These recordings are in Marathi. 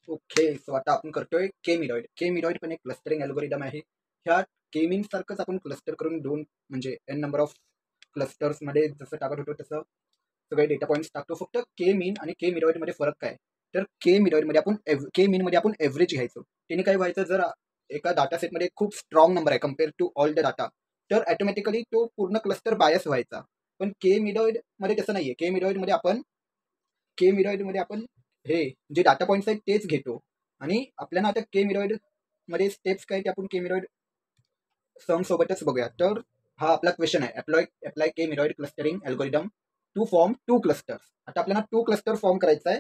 ओके, सो आता आपण करतोय के मिरॉइड. के मिरॉइड पण एक क्लस्टरिंग अल्गोरिदम आहे. ह्या के मीन सारखंच आपण क्लस्टर करून दोन म्हणजे एन नंबर ऑफ क्लस्टर्स मध्ये जसं टाकत होतो तसं सगळे डेटा पॉईंट्स टाकतो. फक्त के मीन आणि के मिरॉइड मध्ये फरक काय? तर के मिरॉइड मध्ये आपण के मीन मध्ये आपण एव्हरेज घ्यायचो. त्याने काय व्हायचं, जर एका डाटा सेटमध्ये खूप स्ट्रॉंग नंबर आहे compare to all the data, तर ऑटोमॅटिकली तो पूर्ण क्लस्टर बायस व्हायचा. पण के मिरॉइड मध्ये तसं नाहीये. के मिरॉइड मध्ये आपण हे जे डाटा पॉईंट्स आहेत तेच घेतो. आणि आपल्याला आता के मिरॉइड मध्ये स्टेप्स काय ते आपण के मिरॉइड सम सोबतच बघूया. तर हा आपला क्वेश्चन आहे, apply K medoid clustering algorithm to form two clusters. आता आपल्याला टू क्लस्टर फॉर्म करायचा आहे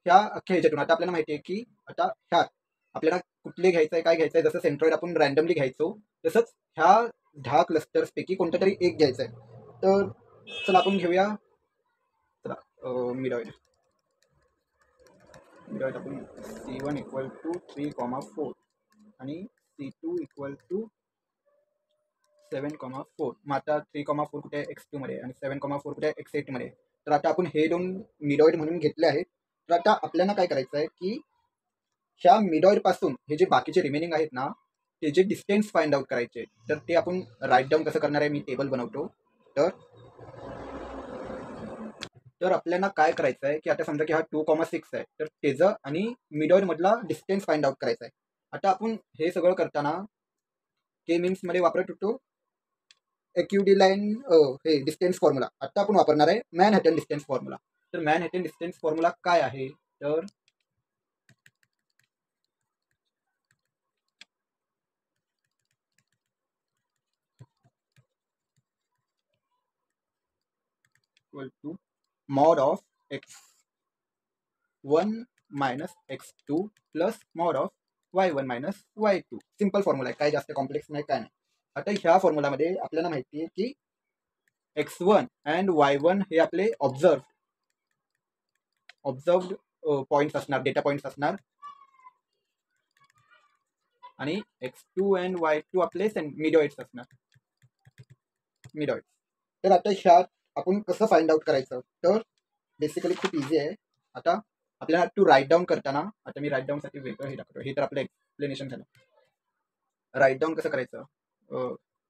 ह्या अख्ख्या ह्याच्यातून. आता आपल्याला माहिती आहे की आता ह्यात आपल्याला कुठले घ्यायचं आहे, काय घ्यायचं आहे. जसं सेंट्रॉइड आपण रँडमली घ्यायचो, तसंच ह्या 10 क्लस्टर्स पैकी कोणतं तरी एक घ्यायचं आहे. तर चला आपण घेऊया. चला मिरॉइड आपण C1 इक्वल टू 3,4 आणि C2 इक्वल टू 7,4. मग आता 3,4 कुठे आहे X2 मध्ये आणि 7,4 कुठे आहे X8 मध्ये. तर आता आपण हे दोन मिरॉइड म्हणून घेतले आहेत. तर आता आपल्याला काय करायचं आहे की ह्या मिडॉइड पासून हे जे बाकीचे रिमेनिंग आहेत ना, ते जे डिस्टन्स फाइंड आउट करायचे. तर ते आपण राईट डाऊन कसं करणार आहे, मी टेबल बनवतो. तर तर आपल्याला काय करायचं आहे की आता समजा की हा 2,6 आहे, तर त्याचं आणि मिडॉइड मधला डिस्टन्स फाइंड आउट करायचा आहे. आता आपण हे सगळं करताना के मीन्स मध्ये वापरत होतो एक्यूडी लाईन हे डिस्टन्स फॉर्म्युला. आता आपण वापरणार आहे मॅनहॅटन डिस्टन्स फॉर्म्युला. तर मॅनहॅटन डिस्टन्स फॉर्म्युला काय आहे, तर equal to mod of x1 minus x2 plus mod of y1 minus y2. Simple formula आहे, काय जास्त कॉम्प्लेक्स नाही, काय नाही. आता ह्या फॉर्म्युलामध्ये आपल्याला माहिती आहे की x1 अँड y1 हे आपले ऑब्झर्व्ड पॉईंट्स असणार, डेटा पॉईंट्स असणार. आणि x2 अँड y2 आपले मिडॉइड्स असणार, मिडॉइड्स. तर आता ह्यात आपण कसं फाइंड आउट करायचं, तर बेसिकली खूप इझी आहे. आता आपल्याला टू राईट डाऊन करताना, आता मी राईट डाऊन साठी वेगळं हे दाखवतो, हे तर आपलं एक्सप्लेनेशन झालं. राईट डाऊन कसं करायचं,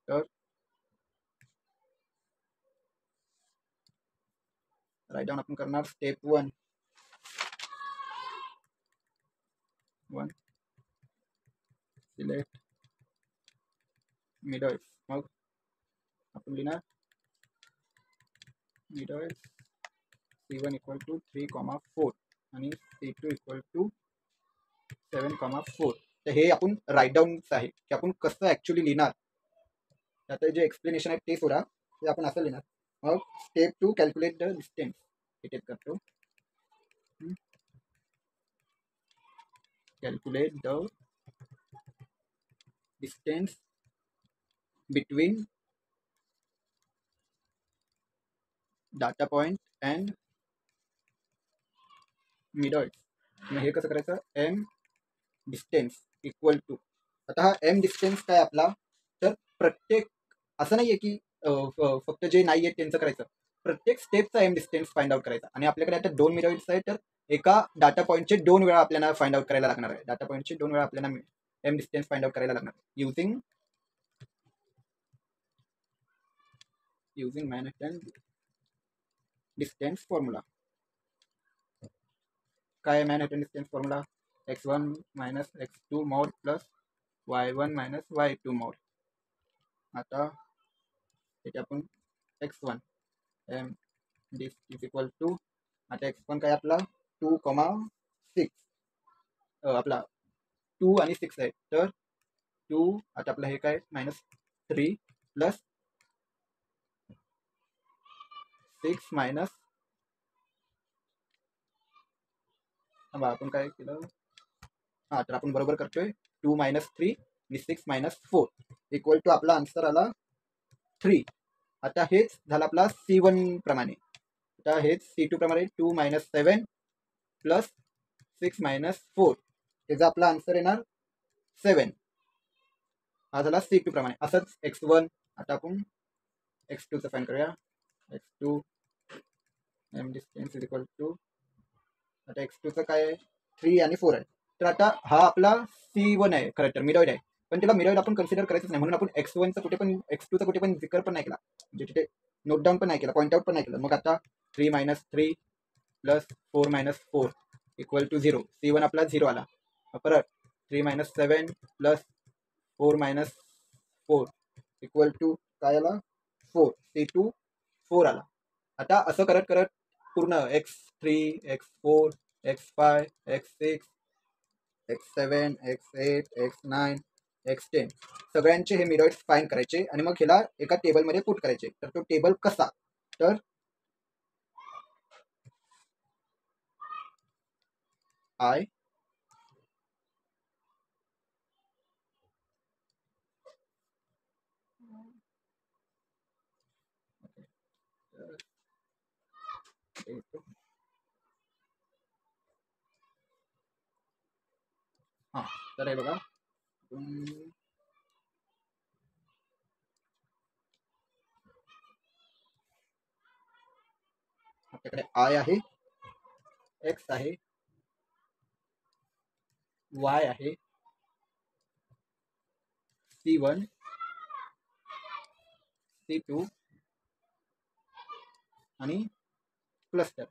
तर राईट डाऊन आपण करणार स्टेप 1 सिलेक्ट मिडॉइड्स. मग आपण लिहिणार मिडॉइड्स C1 इक्वल टू 3,4 आणि C2 इक्वल टू 7,4. तर हे आपण राईट डाऊनच आहे की आपण कसं ऍक्च्युली लिहिणार. आता जे एक्सप्लेनेशन आहे ते सोडा, ते आपण असं लिहिणार. मग स्टेप 2 कॅल्क्युलेट द डिस्टन्स. हे टेप करतो, calculate the distance between data point and medoids. मग हे कसं करायचं, एम डिस्टन्स इक्वल टू. आता हा एम डिस्टन्स काय आपला, तर प्रत्येक असं नाहीये की फक्त जे नाही आहे त्यांचं करायचं, प्रत्येक स्टेपचा एम डिस्टन्स फाइंड आउट करायचा. आणि आपल्याकडे आता 2 मिरॉइड्स आहेत, तर एका डाटा पॉईंटचे 2 वेळा आपल्याला फाइंड आउट करायला लागणार आहे. डाटा पॉईंटचे 2 वेळा आपल्याला एम डिस्टन्स फाइंड आउट करायला लागणार युझिंग मॅनहॅटन डिस्टन्स फॉर्म्युला. काय Manhattan distance formula, x1 minus x2 mod plus y1 minus y2 mod. आता त्याचे आपण x1 M this is equal to, आता x1 काय आपला 2,6 आपला 2 आणि 6 आहे, तर 2 आता आपलं हे काय मायनस 3 प्लस 6 मायनस, आपण काय केलं, हा तर आपण बरोबर करतोय 2 मायनस 3 आणि 6 मायनस 4 इक्वल टू आपला आन्सर आला 3. आता हेच झालं आपला C1 प्रमाणे. आता हेच C2 प्रमाणे 2 मायनस 7 प्लस 6 मायनस 4, त्याचा आपला आन्सर येणार 7. हा झाला C2 प्रमाणे. असंच x1. आता आपण x2 चं फाइंड करूया. x2 M distance is equal to आता x2चं काय आहे 3 आणि 4 आहे. तर आता हा आपला C1 आहे खरं तर मिरॉइड आहे, पण त्याला मिरॉइड आपण कन्सिडर करायचंच नाही, म्हणून आपण x1चं कुठे पण x2चं कुठे पण जिकर पण नाही केला, म्हणजे तिथे नोट डाऊन पण नाही केला, पॉईंट आउट पण नाही केलं. मग आता 3 - 3 + 4 - 4 = 0. C1 आपला 0 आला. परत 3 - 7 + 4 - 4 = काय आला 4. C2 4 आला. आता असं करत करत पूर्ण x3 x4 x5 x6 x7 x8 x9 x10 सगळ्यांचे हे मिरॉइड्स फाइंड करायचे आणि मग ह्याला एका टेबलमध्ये पुट करायचे. तर तो टेबल कसा, तर I हा तर हे बघा आपल्याकडे I आहे, x आहे, y आहे, C1 C2 आणि क्लस्टर.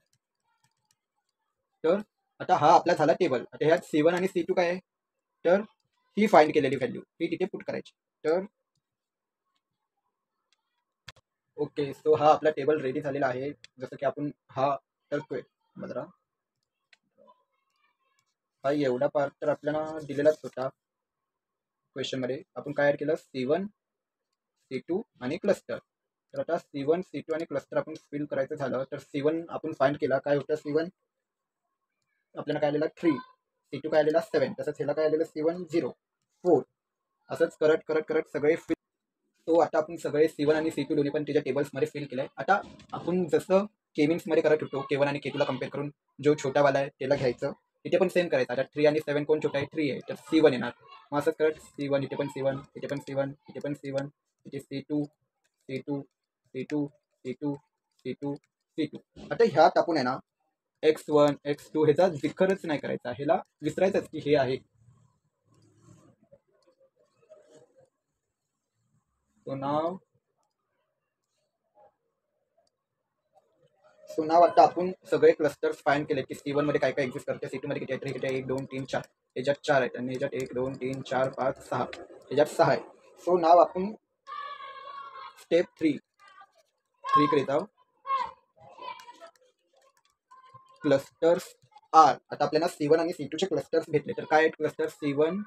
तर आता हा आपला झाला टेबल. आता ह्यात C1 आणि C2 काय आहे, तर ही फाइंड केलेली व्हॅल्यू ही तिथे पुट करायची. तर ओके, सो हा आपला टेबल रेडी झालेला आहे. जसं की आपण हा करतोय बघा, हा एवढा पार्ट तर आपल्याला दिलेलाच होता क्वेश्चन मध्ये. आपण काय ऍड केलं C1 C2 आणि क्लस्टर. तर आता C1 C2 आणि क्लस्टर आपण फिल करायचं झालं तर C1 आपण फाइंड केला, काय होतं C1 आपल्याला काय आलेला 3, C2 काय आलेला 7, तसंच ह्याला काय आलेलं C1 0 4. असंच करत करत करत सगळे फिल. तो आता आपण सगळे C1 आणि C2 दोन्ही पण त्याच्या टेबल्समध्ये फिल केलंय. आता आपण जसं मध्ये करत होतो K1 आणि K2 ला कम्पेअर करून, जो छोटावाला आहे त्याला घ्यायचं, इथे पण सेम करायचं. आता 3 आणि 7 कोण छोटा आहे, 3 आहे, तर C1 येणार. मग असंच करत C1 इथे पण C1 इथे पण C1 इथे पण C1 इथे C2 C2 C2 C2 C2 C2. आता ह्यात आपण आहे ना x1 x2 ह्याचा जिकरच नाही करायचा, ह्याला विसरायचंच की हे आहे. सो नाव आता आपण सगळे क्लस्टर्स फाइंड केले की C1 मध्ये काय काय एक्झिस्ट करते, C2 मध्ये किती आहे, किती आहे, 1 2 3 4, ह्याच्यात 4 आहेत आणि ह्याच्यात 1 2 3 4 5 6, ह्याच्यात 6 आहे. सो नाव आपण स्टेप 3 कडे जाऊ. Clusters are. आता आपल्याला C1 आणि C2 चे क्लस्टर्स भेटले, तर काय आहेत क्लस्टर C1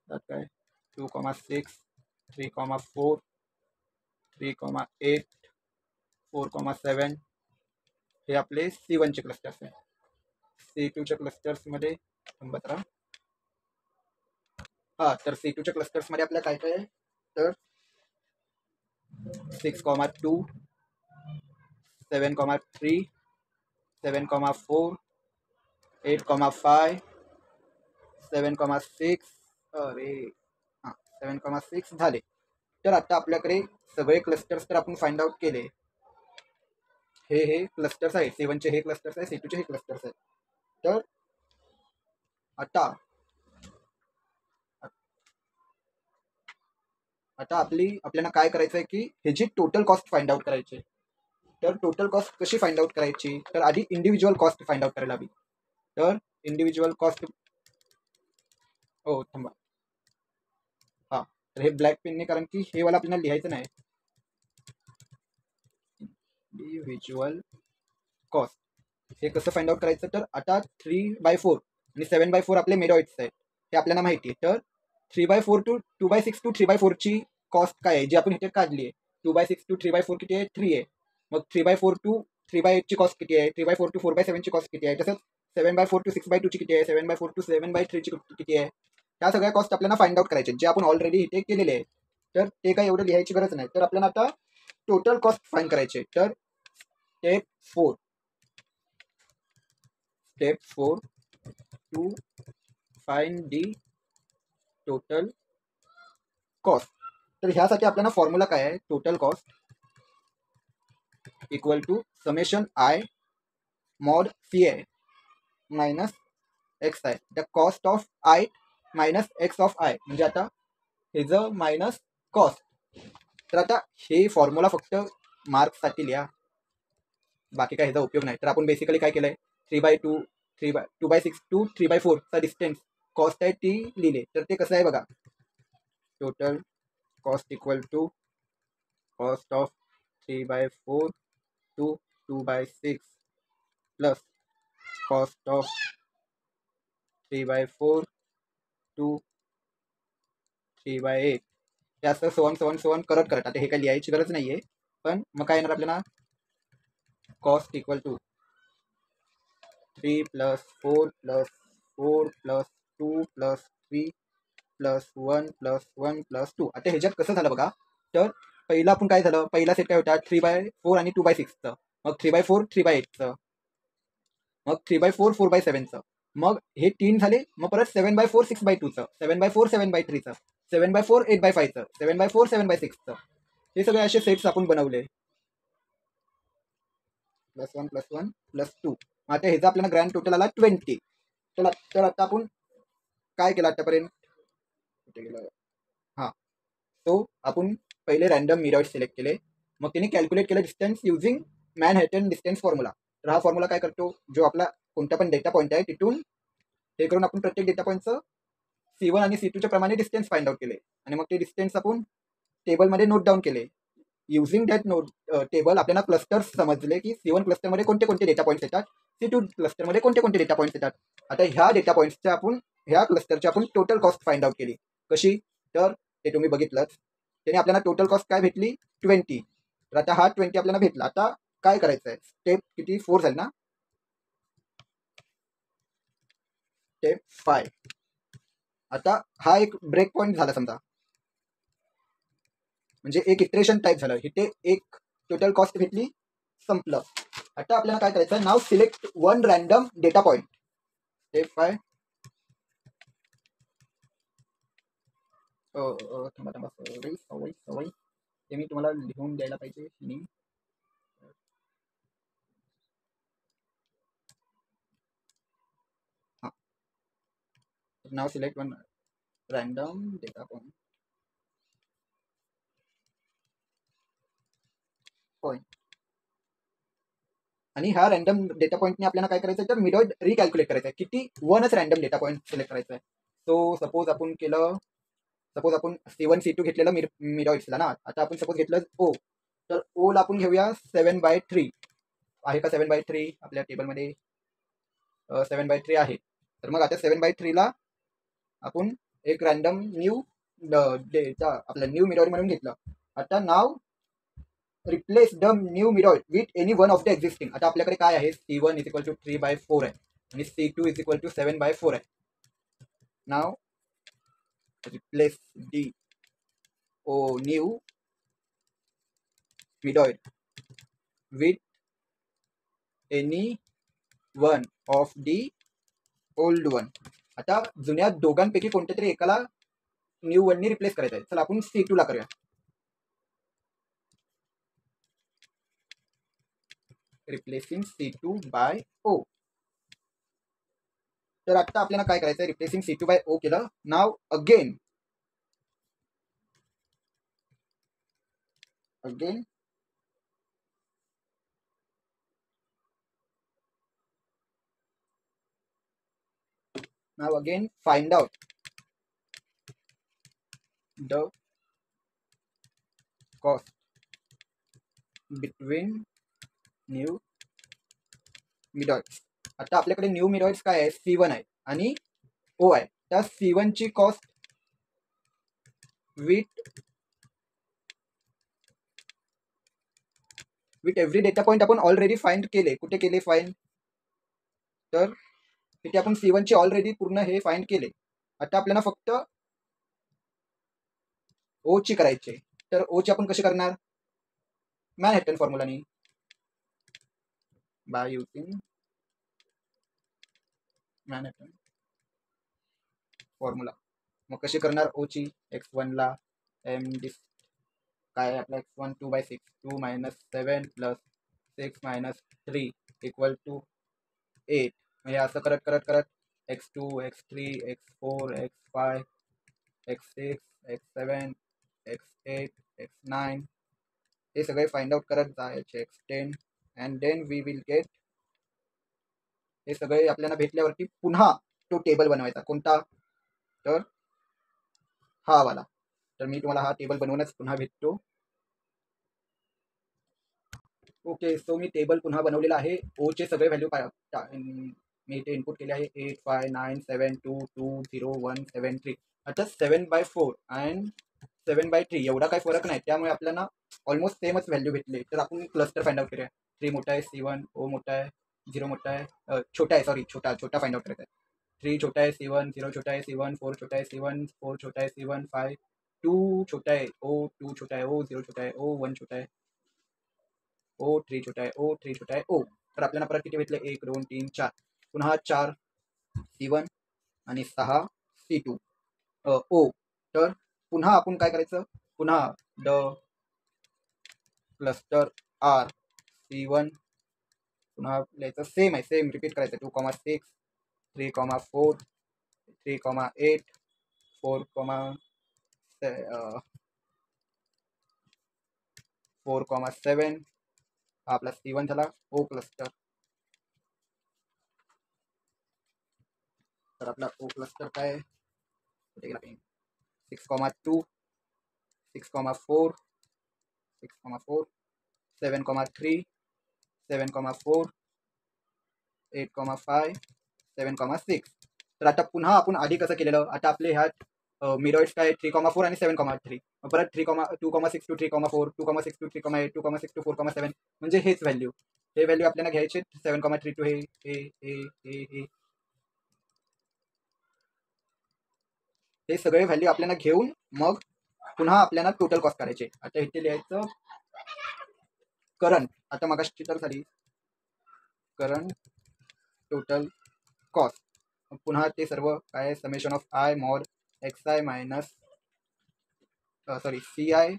काय 2,6 3,4 3,8 4,7 हे आपले C1 चे क्लस्टर्स आहेत. C2 च्या क्लस्टर्स मध्ये हा, तर C2 च्या क्लस्टर्स मध्ये आपल्या काय काय आहे, तर 6,2 7,3 7,4 8,5 7,6 अरे हां 7,6 झाले. तर आता आपल्याकडे सगळे क्लस्टर्स तर आपण फाइंड आउट केले. हे क्लस्टर्स आहे, C1 चे हे क्लस्टर्स आहे, C2 चे हे क्लस्टर्स आहे. तर आता आपल्याला काय करायचं आहे की ह्याची टोटल कॉस्ट फाइंड आउट करायची. तर टोटल कॉस्ट कशी फाइंड आउट करायची, तर आधी इंडिव्हिज्युअल कॉस्ट फाइंड आउट करायला हवी. तर इंडिव्हिज्युअल कॉस्ट थांबा, हा तर हे ब्लॅक पेनने, कारण की हे वाला आपल्याला लिहायचं नाही. इंडिव्हिज्युअल कॉस्ट हे कसं फाइंड आउट करायचं, तर आता 3/4 आणि 7/4 आपले मेरॉइड्स आहेत हे आपल्याला माहिती आहे. तर 3/4 टू 2/6 टू 3/4 ची कॉस्ट काय आहे जी आपण इथे काढली आहे. 2/6 टू 3/4 किती आहे, 3 आहे. मग 3/4 टू 3/8 ची कॉस्ट किती आहे, 3/4 टू 4/7 ची कॉस्ट किती आहे, तसंच 7/4 टू 6/2 ची किती आहे, 7/4 टू 7/3 ची किती आहे. ह्या सगळ्या कॉस्ट आपल्याला फाइंड आउट करायचे, जे आपण ऑलरेडी इथे केलेले आहे. तर ते काय एवढं लिहायची गरज नाही. तर आपल्याला आता टोटल कॉस्ट फाइंड करायचे. तर step 4 to find the total cost. तर ह्यासाठी आपल्याला फॉर्म्युला काय आहे, total cost equal to summation I mod C I minus X I the cost of I minus X of I, म्हणजे आता हे ज मायनस कॉस्ट. तर आता हे फॉर्म्युला फक्त मार्क्ससाठी लिहा, बाकी काय ह्याचा उपयोग नाही. तर आपण बेसिकली काय केलंय, 3/2 2/6 टू 3/4 चा डिस्टन्स कॉस्ट आहे ती लिहिले. तर ते कसं आहे बघा, total cost equal to cost of 3/4 to 2/6 plus cost of 3/4 to 3/8. हे असं सोन करत आता हे काही लिहायची गरज नाहीये. पण मग काय येणार आपल्याला, कॉस्ट इक्वल टू 3 + 4 + 4 + 2 + 3 + 1 + 1 + 2. आता ह्याच्यात कसं झालं बघा, तर पहिला आपण काय झालं, पहिला सेट काय होता 3/4 आणि 2/6चं, मग 3/4 3/8चं, मग 3/4 4/7चं, मग हे 3 झाले, मग परत 7/4 6/2चं, 7/4 7/3चं, 7/4 8/5चं, 7/4 7/6चं. हे सगळे असे सेट्स आपण बनवले, +1 +1 +2. आता ह्याचा आपल्याला ग्रँड टोटल आला 20. तर आता आपण काय केलं आतापर्यंत, कुठे गेलं, हां, तो आपण पहिले रॅन्डम मिरॉइड सिलेक्ट केले, मग त्याने कॅल्क्युलेट केलं distance using Manhattan distance formula. तर हा फॉर्म्युला काय करतो, जो आपला कोणता पण डेटा पॉईंट आहे तिथून हे करून आपण प्रत्येक डेटा पॉईंटचं C1 आणि C2च्या प्रमाणे डिस्टन्स फाइंड आउट केले, आणि मग ते डिस्टन्स आपण टेबलमध्ये नोट डाऊन केले. युझिंग दॅट नोट टेबल आपल्याला क्लस्टर्स समजले की C1 क्लस्टरमध्ये कोणते कोणते डेटा पॉईंट्स येतात, C2 क्लस्टरमध्ये कोणते कोणते डेटा पॉईंट्स येतात. आता ह्या डेटा पॉईंट्सच्या आपण ह्या क्लस्टरची आपण टोटल कॉस्ट फाइंड आउट केली. कशी, तर ते तुम्ही बघितलंच, त्याने आपल्याला टोटल कॉस्ट काय भेटली 20. तर आता हा 20 आपल्याला भेटला. आता काय करायचं आहे, स्टेप किती 4 झाली ना, स्टेप 5. आता हा एक ब्रेक पॉईंट झाला समजा, म्हणजे एक इटरेशन टाईप झालं, इथे एक टोटल कॉस्ट भेटली, संपलं. आता आपल्याला काय करायचं आहे, नाव select one random data point. Step 5, थांबा सवय ते मी तुम्हाला लिहून द्यायला पाहिजे. हां, नाव select one random data point आणि ह्या रॅन्डम डेटा पॉईंटने आपल्याला काय करायचं आहे, तर मिडॉइड रिकॅल्क्युलेट करायचं आहे, किती वनच रॅन्डम डेटा पॉईंट सिलेक्ट करायचं आहे. सो सपोज आपण C1 C2 घेतलेलं मिडॉइड्सला ना, आता आपण सपोज घेतलं O, तर O ला आपण घेऊया 7/3. आहे का 7/3 आपल्या टेबलमध्ये, 7/3 आहे. तर मग आता 7/3 ला आपण एक रॅन्डम न्यू डेटा आपला न्यू मिडॉइड म्हणून घेतलं. आता नाव replace the new medoid with any one of the existing. आता आपल्याकडे काय आहे, C1 = 3/4 आहे आणि C2 = 7/4 आहे. नाव replace the new medoid with any one of the old one. आता जुन्या दोघांपैकी कोणत्या तरी एकाला न्यू वननी रिप्लेस करायचं आहे. चला आपण C2 ला करूया. Replacing C2 by O. तर आता आपल्याला काय करायचं आहे, रिप्लेसिंग C2 बाय O केलं. Now again find out the cost between new मिडॉइड्स. आता आपल्याकडे न्यू मिडॉइड्स काय आहे, C1 आहे आणि O आहे. त्या C1 ची cost with every data point आपण ऑलरेडी फाइंड केले. कुठे केले फाइंड, तर तिथे आपण C1 ची ऑलरेडी पूर्ण हे फाइंड केले. आता आपल्याला फक्त O ची करायची. तर O ची आपण कशी करणार, मॅनहॅटन फॉर्म्युलानी, बाय युजिंग मॅनहॅटन फॉर्म्युला. मग कशी करणार O ची, x1 ला m काय आपला x1 2/6 2 - 7 + 6 minus 3 equal to 8. म्हणजे असं करत करत करत x2 x3 x4 x5 x6 x7 x8 x9 हे सगळे फाइंड आउट करत जायचे x10 and then we will get. हे सगळे आपल्याला भेटल्यावरती पुन्हा तो टेबल बनवायचा. कोणता? तर हा वाला. तर मी तुम्हाला हा टेबल बनवूनच पुन्हा भेटतो. ओके, सो मी टेबल पुन्हा बनवलेला आहे. ओचे सगळे व्हॅल्यू मी इथे इनपुट केले आहे 8 5 9 7 2 2 0 1 7 3. आता 7/4 अँड 7/3 एवढा काही फरक नाही, त्यामुळे आपल्याला ऑलमोस्ट सेमच व्हॅल्यू भेटले. तर आपण क्लस्टर फाइंड आउट करूया. 3 मोठा आहे, C1 O मोठा आहे, 0 मोठा आहे, छोटा आहे, सॉरी छोटा फाइंड आउट करायचा आहे. 3 छोटा आहे C1, 0 छोटा आहे C1, 4 छोटा आहे C1, 4 छोटा आहे C1, 5 2 छोटा आहे O, 2 छोटा आहे O, 0 छोटा आहे O, 1 छोटा आहे O, 3 छोटा आहे O, 3 छोटा आहे O. तर आपल्याला परत किती भेटले? 1 2 3 4. पुन्हा 4 C1 आणि 6 C2 O. तर पुन्हा आपण काय करायचं? पुन्हा द क्लस्टर R C1 पुन्हा लिहायचं. सेम आहे, सेम रिपीट करायचं. 2,6 3,4 3,8 4,7 हा आपला C1 झाला O क्लस्टर. तर आपला O क्लस्टर काय? 6,2 6,4 6,4 7,3 7,4 8,5 7,6. तर आता पुन्हा आपण आधी कसं केलेलं, आता आपले ह्यात मिडॉइड्स काय 3,4 आणि 7,3. परत 2,6 to 3,4 2,6 to 3,8 2,6 to 4,7 म्हणजे हेच व्हॅल्यू. हे व्हॅल्यू आपल्याला घ्यायचे. 7,3 टू हे सगळे व्हॅल्यू आपल्याला घेऊन मग पुन्हा आपल्याला टोटल कॉस्ट करायचे. आता इथे लिहायचं करंट. आता मगाशी तर झाली करंट टोटल कॉस्ट. पुन्हा ते सर्व काय? Summation of I mod XI minus CI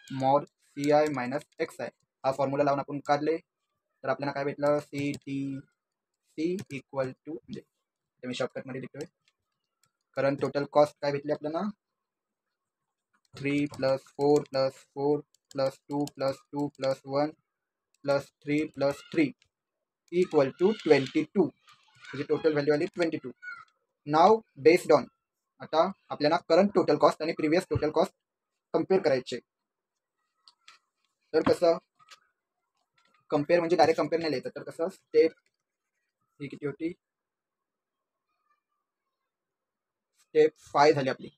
mod CI minus XI हा फॉर्म्युला लावून आपण काढले. तर आपल्याला काय भेटलं? CTC इक्वल टू, म्हणजे मी शॉर्टकटमध्ये लिहितोय, करंट टोटल कॉस्ट काय भेटली आपल्याला? 3 + 4 + 4 + 2 + 2 + 1 + 3 + 3 इक्वल टू 22. म्हणजे टोटल व्हॅल्यू आली 22. नाव बेस्ड ऑन आता आपल्याला करंट टोटल कॉस्ट आणि प्रिव्हियस टोटल कॉस्ट कम्पेअर करायचे. तर कसं कम्पेअर? म्हणजे डायरेक्ट कम्पेअर नाही लिहायचं. तर कसं स्टेप ही किती होती? स्टेप 5 झाली आपली.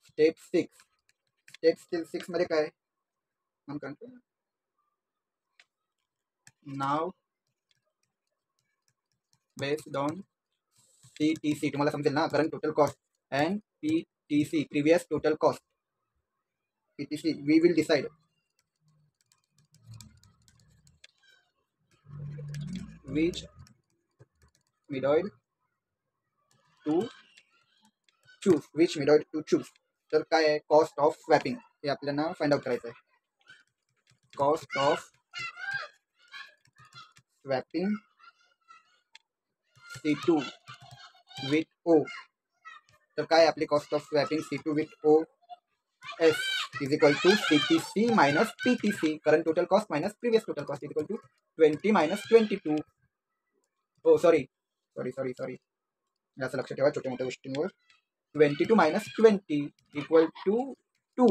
स्टेप 6 मध्ये काय? नाव बेस्ड ऑन CTC तुम्हाला समजेल ना, current total cost and PTC previous total cost. PTC we will decide which method to choose. तर काय आहे? कॉस्ट ऑफ स्वॅपिंग हे आपल्याला फाइंड आउट करायचं आहे. Cost of swapping C2 with O. तर काय आपली cost of swapping C2 with O S is equal to CTC minus PTC current total cost minus previous total cost is equal to 20 minus 22. Oh sorry असं लक्षात ठेवा छोट्या मोठ्या गोष्टींवर. 22 minus 20 equal to 2,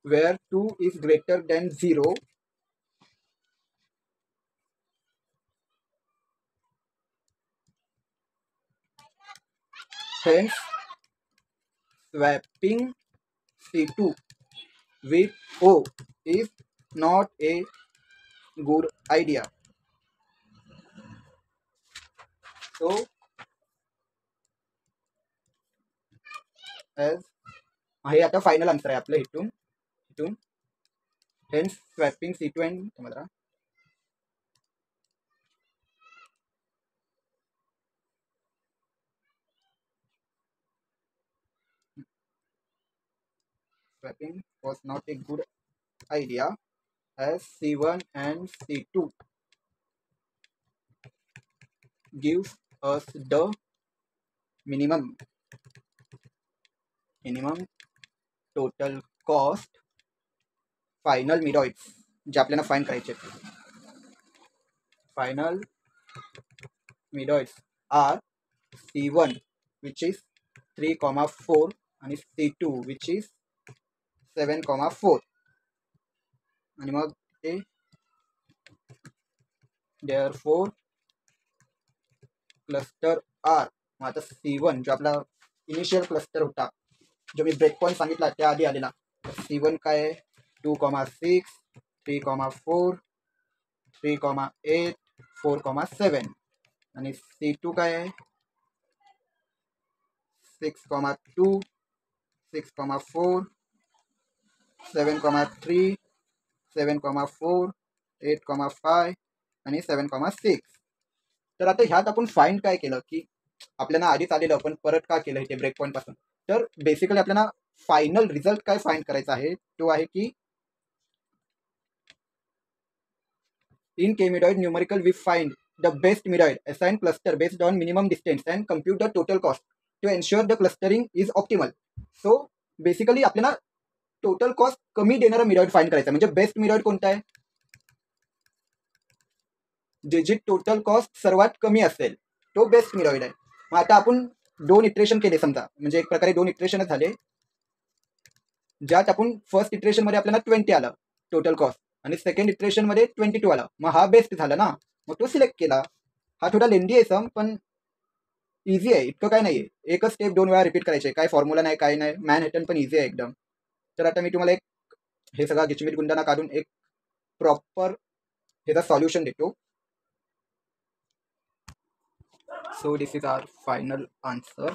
where 2 is greater than 0. Hence swapping C2 with O is not a good idea. So as हे आता फायनल आन्सर आहे आपलं इथून. Hence swapping C2 and swapping was not a good idea as C1 and C2 gives us the minimum total cost final midpoints जे आपल्याला फाइंड करायचे final midpoints are C1 which is 3,4 आणि C2 which is 7,4 आणि मग ते therefore क्लस्टर आर मग आता C1 जो आपला इनिशियल क्लस्टर होता जो मी ब्रेक पॉईंट सांगितला त्या आधी आलेला C1 काय आहे 2,6 3,4 3,8 4,7 आणि C2 काय आहे 6,2 6,4 7,3 7,4 8,5 आणि 7,6 तर आता ह्यात आपण फाइंड काय केलं की आपल्याला आधीच आलेलं आपण परत का केलं इथे ब्रेक पॉईंट पासून तर बेसिकली आपल्याला फायनल रिझल्ट काय फाइंड करायचा आहे तो आहे की in K midpoint numerical we find the best midpoint assign cluster based on minimum distance and compute the total cost to ensure the clustering is optimal. So basically आपल्याला टोटल कॉस्ट कमी देणारा midpoint फाइंड करायचा म्हणजे बेस्ट midpoint कोणता आहे जे टोटल कॉस्ट सर्वात कमी असेल तो बेस्ट midpoint आहे. मग आता आपण 2 इटरेशन केले समजा म्हणजे एक प्रकारे 2 इटरेशनच झाले ज्यात आपण फर्स्ट इटरेशन मध्ये आपल्याला 20 आलं टोटल कॉस्ट आणि सेकंड इटरेशन मध्ये 22 आला मग हा बेस्ट झाला ना मग तो सिलेक्ट केला. हा थोडा लेंदी आहे सम पण इझी आहे इतकं काय नाही आहे एकच स्टेप 2 वेळा रिपीट करायचे काय फॉर्म्युला नाही काय नाही मॅनहॅटन पण इझी आहे एकदम. तर आता मी तुम्हाला एक हे सगळा गिचमिट गुंडाणा काढून एक प्रॉपर ह्याचा सॉल्युशन देतो. So this is our final answer.